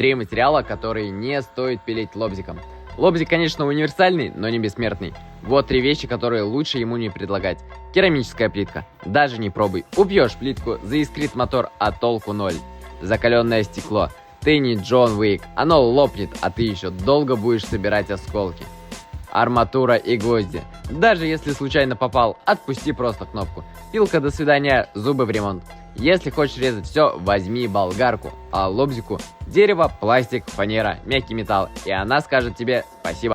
3 материала, которые не стоит пилить лобзиком. Лобзик, конечно, универсальный, но не бессмертный. Вот 3 вещи, которые лучше ему не предлагать. Керамическая плитка. Даже не пробуй. Убьешь плитку, заискрит мотор, а толку ноль. Закаленное стекло. Ты не Джон Уик. Оно лопнет, а ты еще долго будешь собирать осколки. Арматура и гвозди. Даже если случайно попал, отпусти просто кнопку. Пилка, до свидания, зубы в ремонт. Если хочешь резать все, возьми болгарку, а лобзику дерево, пластик, фанера, мягкий металл, и она скажет тебе спасибо.